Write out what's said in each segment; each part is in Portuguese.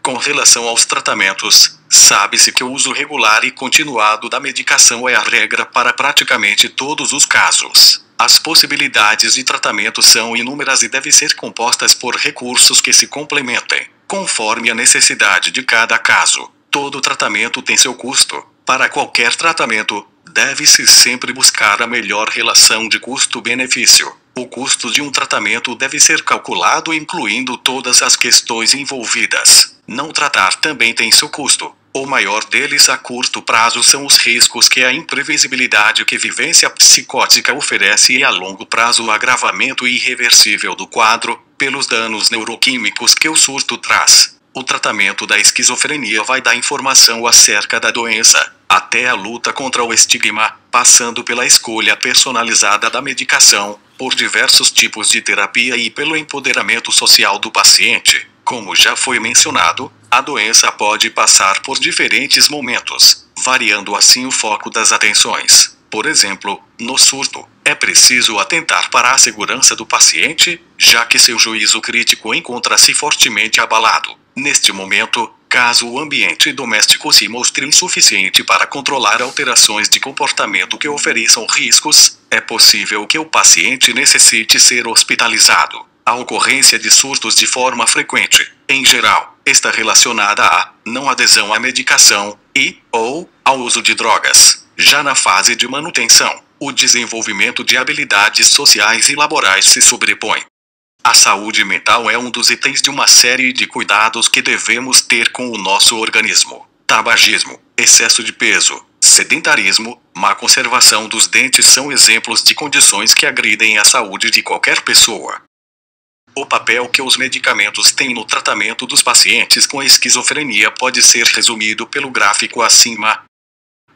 Com relação aos tratamentos, sabe-se que o uso regular e continuado da medicação é a regra para praticamente todos os casos. As possibilidades de tratamento são inúmeras e devem ser compostas por recursos que se complementem, conforme a necessidade de cada caso. Todo tratamento tem seu custo. Para qualquer tratamento, deve-se sempre buscar a melhor relação de custo-benefício. O custo de um tratamento deve ser calculado incluindo todas as questões envolvidas. Não tratar também tem seu custo. O maior deles a curto prazo são os riscos que a imprevisibilidade que vivência psicótica oferece e a longo prazo o agravamento irreversível do quadro, pelos danos neuroquímicos que o surto traz. O tratamento da esquizofrenia vai da informação acerca da doença, até a luta contra o estigma, passando pela escolha personalizada da medicação, por diversos tipos de terapia e pelo empoderamento social do paciente. Como já foi mencionado, a doença pode passar por diferentes momentos, variando assim o foco das atenções. Por exemplo, no surto, é preciso atentar para a segurança do paciente, já que seu juízo crítico encontra-se fortemente abalado. Neste momento, caso o ambiente doméstico se mostre insuficiente para controlar alterações de comportamento que ofereçam riscos, é possível que o paciente necessite ser hospitalizado. A ocorrência de surtos de forma frequente, em geral, está relacionada à não adesão à medicação ou ao uso de drogas. Já na fase de manutenção, o desenvolvimento de habilidades sociais e laborais se sobrepõe. A saúde mental é um dos itens de uma série de cuidados que devemos ter com o nosso organismo. Tabagismo, excesso de peso, sedentarismo, má conservação dos dentes são exemplos de condições que agridem a saúde de qualquer pessoa. O papel que os medicamentos têm no tratamento dos pacientes com esquizofrenia pode ser resumido pelo gráfico acima.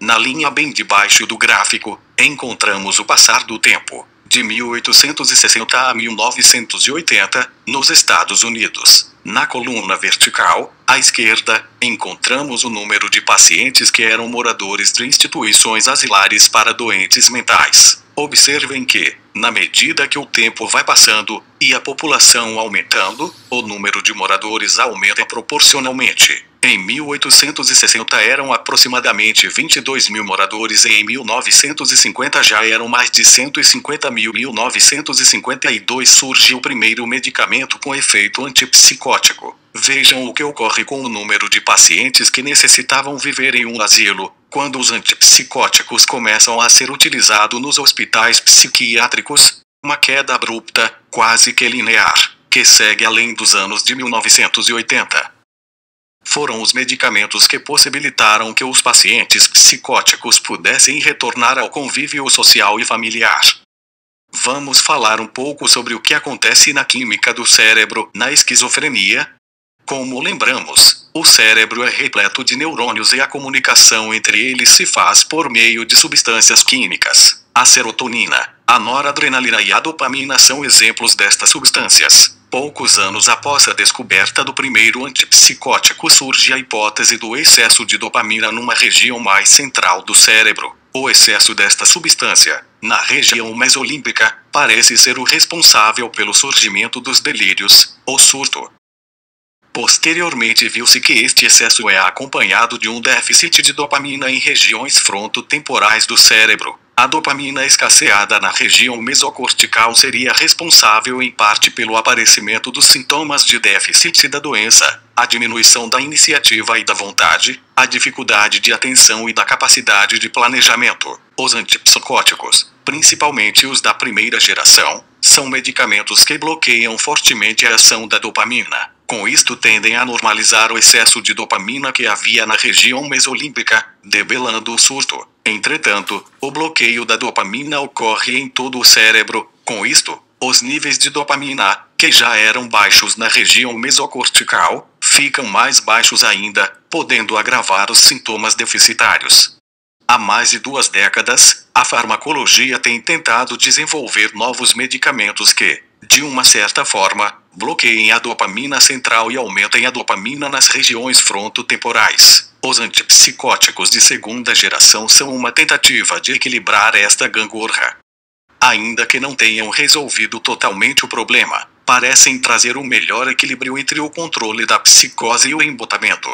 Na linha bem debaixo do gráfico, encontramos o passar do tempo, de 1860 a 1980, nos Estados Unidos. Na coluna vertical, à esquerda, encontramos o número de pacientes que eram moradores de instituições asilares para doentes mentais. Observem que, na medida que o tempo vai passando, e a população aumentando, o número de moradores aumenta proporcionalmente. Em 1860 eram aproximadamente 22 mil moradores e em 1950 já eram mais de 150 mil. Em 1952 surge o primeiro medicamento com efeito antipsicótico. Vejam o que ocorre com o número de pacientes que necessitavam viver em um asilo, quando os antipsicóticos começam a ser utilizados nos hospitais psiquiátricos. Uma queda abrupta, quase que linear, que segue além dos anos de 1980. Foram os medicamentos que possibilitaram que os pacientes psicóticos pudessem retornar ao convívio social e familiar. Vamos falar um pouco sobre o que acontece na química do cérebro na esquizofrenia. Como lembramos, o cérebro é repleto de neurônios e a comunicação entre eles se faz por meio de substâncias químicas. A serotonina, a noradrenalina e a dopamina são exemplos destas substâncias. Poucos anos após a descoberta do primeiro antipsicótico surge a hipótese do excesso de dopamina numa região mais central do cérebro. O excesso desta substância, na região mesolímbica, parece ser o responsável pelo surgimento dos delírios, ou surto. Posteriormente viu-se que este excesso é acompanhado de um déficit de dopamina em regiões frontotemporais do cérebro. A dopamina escasseada na região mesocortical seria responsável em parte pelo aparecimento dos sintomas de déficit da doença, a diminuição da iniciativa e da vontade, a dificuldade de atenção e da capacidade de planejamento. Os antipsicóticos, principalmente os da primeira geração, são medicamentos que bloqueiam fortemente a ação da dopamina. Com isto tendem a normalizar o excesso de dopamina que havia na região mesolímbica, debelando o surto. Entretanto, o bloqueio da dopamina ocorre em todo o cérebro. Com isto, os níveis de dopamina, que já eram baixos na região mesocortical, ficam mais baixos ainda, podendo agravar os sintomas deficitários. Há mais de 2 décadas, a farmacologia tem tentado desenvolver novos medicamentos que, de uma certa forma, bloqueiem a dopamina central e aumentem a dopamina nas regiões frontotemporais. Os antipsicóticos de segunda geração são uma tentativa de equilibrar esta gangorra. Ainda que não tenham resolvido totalmente o problema, parecem trazer um melhor equilíbrio entre o controle da psicose e o embotamento.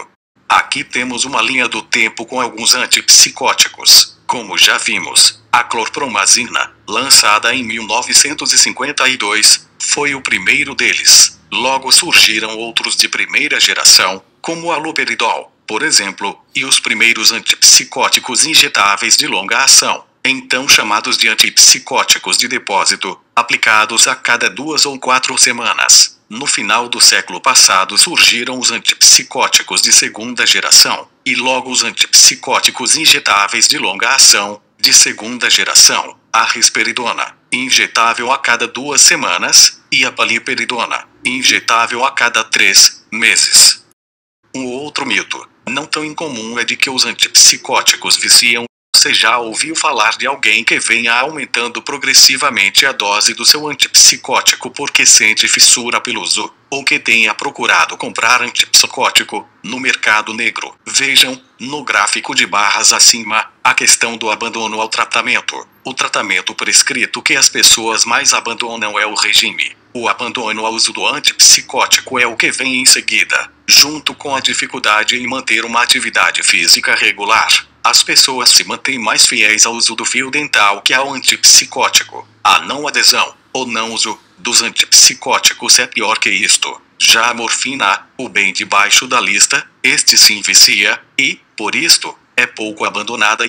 Aqui temos uma linha do tempo com alguns antipsicóticos. Como já vimos, a clorpromazina, lançada em 1952, foi o primeiro deles. Logo surgiram outros de primeira geração, como o haloperidol, por exemplo, e os primeiros antipsicóticos injetáveis de longa ação, então chamados de antipsicóticos de depósito, aplicados a cada 2 ou 4 semanas. No final do século passado surgiram os antipsicóticos de segunda geração, e logo os antipsicóticos injetáveis de longa ação, de segunda geração, a risperidona, injetável a cada 2 semanas, e a paliperidona, injetável a cada 3 meses. Um outro mito, não tão incomum, é de que os antipsicóticos viciam. Você já ouviu falar de alguém que venha aumentando progressivamente a dose do seu antipsicótico porque sente fissura pelo uso, ou que tenha procurado comprar antipsicótico no mercado negro? Vejam, no gráfico de barras acima, a questão do abandono ao tratamento. O tratamento prescrito que as pessoas mais abandonam é o regime. O abandono ao uso do antipsicótico é o que vem em seguida, junto com a dificuldade em manter uma atividade física regular. As pessoas se mantêm mais fiéis ao uso do fio dental que ao antipsicótico. A não adesão, ou não uso, dos antipsicóticos é pior que isto. Já a morfina, o bem debaixo da lista, este sim vicia, e, por isto, é pouco abandonada.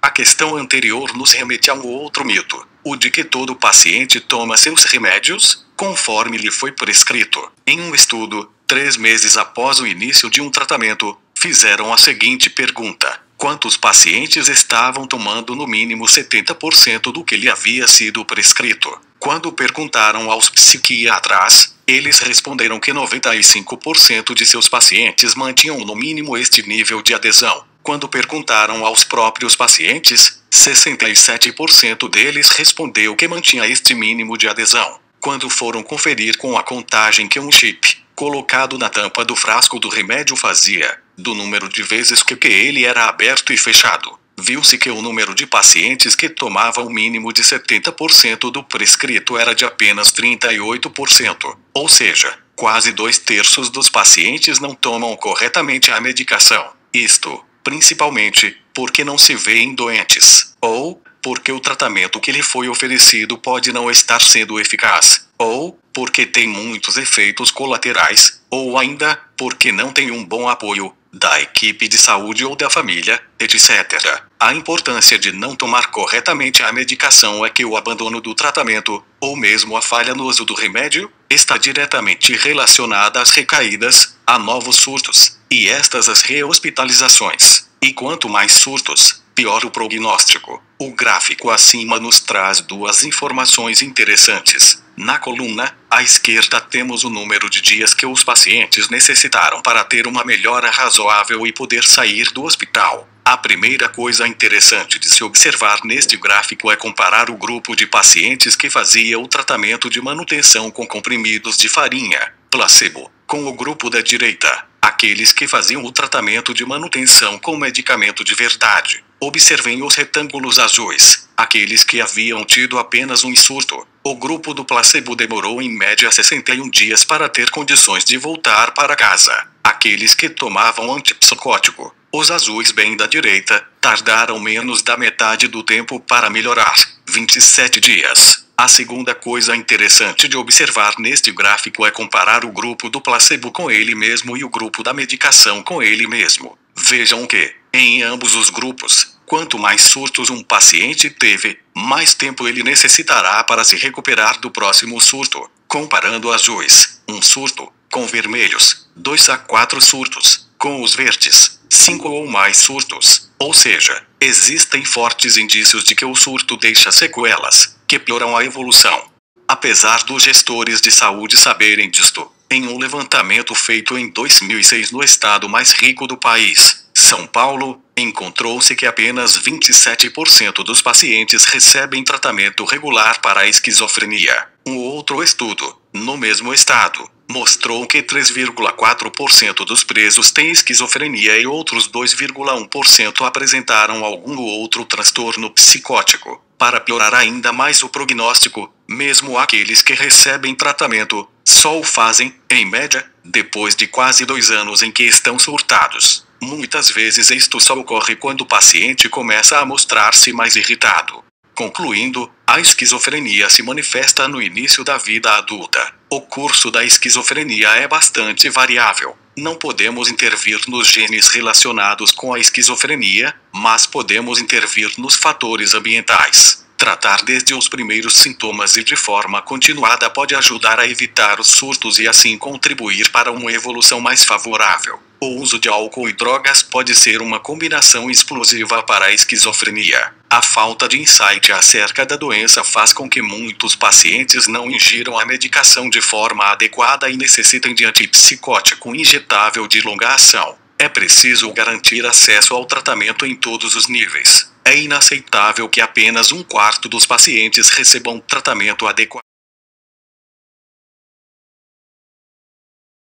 A questão anterior nos remete a um outro mito, o de que todo paciente toma seus remédios, conforme lhe foi prescrito. Em um estudo, 3 meses após o início de um tratamento, fizeram a seguinte pergunta: quantos pacientes estavam tomando no mínimo 70% do que lhe havia sido prescrito? Quando perguntaram aos psiquiatras, eles responderam que 95% de seus pacientes mantinham no mínimo este nível de adesão. Quando perguntaram aos próprios pacientes, 67% deles respondeu que mantinha este mínimo de adesão. Quando foram conferir com a contagem que um chip colocado na tampa do frasco do remédio fazia, do número de vezes que ele era aberto e fechado, viu-se que o número de pacientes que tomavam o mínimo de 70% do prescrito era de apenas 38%, ou seja, quase 2/3 dos pacientes não tomam corretamente a medicação. Isto, principalmente, porque não se vêem doentes, ou porque o tratamento que lhe foi oferecido pode não estar sendo eficaz, ou porque tem muitos efeitos colaterais, ou ainda, porque não tem um bom apoio da equipe de saúde ou da família, etc. A importância de não tomar corretamente a medicação é que o abandono do tratamento, ou mesmo a falha no uso do remédio, está diretamente relacionada às recaídas, a novos surtos, e estas às rehospitalizações. E quanto mais surtos, pior o prognóstico. O gráfico acima nos traz 2 informações interessantes. Na coluna à esquerda temos o número de dias que os pacientes necessitaram para ter uma melhora razoável e poder sair do hospital. A primeira coisa interessante de se observar neste gráfico é comparar o grupo de pacientes que fazia o tratamento de manutenção com comprimidos de farinha, placebo, com o grupo da direita, aqueles que faziam o tratamento de manutenção com medicamento de verdade. Observem os retângulos azuis, aqueles que haviam tido apenas um surto. O grupo do placebo demorou em média 61 dias para ter condições de voltar para casa. Aqueles que tomavam antipsicótico, os azuis bem da direita, tardaram menos da metade do tempo para melhorar, 27 dias. A segunda coisa interessante de observar neste gráfico é comparar o grupo do placebo com ele mesmo e o grupo da medicação com ele mesmo. Vejam que, em ambos os grupos, quanto mais surtos um paciente teve, mais tempo ele necessitará para se recuperar do próximo surto. Comparando azuis, 1 surto, com vermelhos, 2 a 4 surtos, com os verdes, 5 ou mais surtos. Ou seja, existem fortes indícios de que o surto deixa sequelas, que pioram a evolução. Apesar dos gestores de saúde saberem disto, em um levantamento feito em 2006 no estado mais rico do país, São Paulo, encontrou-se que apenas 27% dos pacientes recebem tratamento regular para a esquizofrenia. Um outro estudo, no mesmo estado, mostrou que 3,4% dos presos têm esquizofrenia e outros 2,1% apresentaram algum outro transtorno psicótico. Para piorar ainda mais o prognóstico, mesmo aqueles que recebem tratamento, só o fazem, em média, depois de quase 2 anos em que estão surtados. Muitas vezes isto só ocorre quando o paciente começa a mostrar-se mais irritado. Concluindo, a esquizofrenia se manifesta no início da vida adulta. O curso da esquizofrenia é bastante variável. Não podemos intervir nos genes relacionados com a esquizofrenia, mas podemos intervir nos fatores ambientais. Tratar desde os primeiros sintomas e de forma continuada pode ajudar a evitar os surtos e assim contribuir para uma evolução mais favorável. O uso de álcool e drogas pode ser uma combinação explosiva para a esquizofrenia. A falta de insight acerca da doença faz com que muitos pacientes não ingiram a medicação de forma adequada e necessitem de antipsicótico injetável de longa ação. É preciso garantir acesso ao tratamento em todos os níveis. É inaceitável que apenas 1/4 dos pacientes recebam tratamento adequado.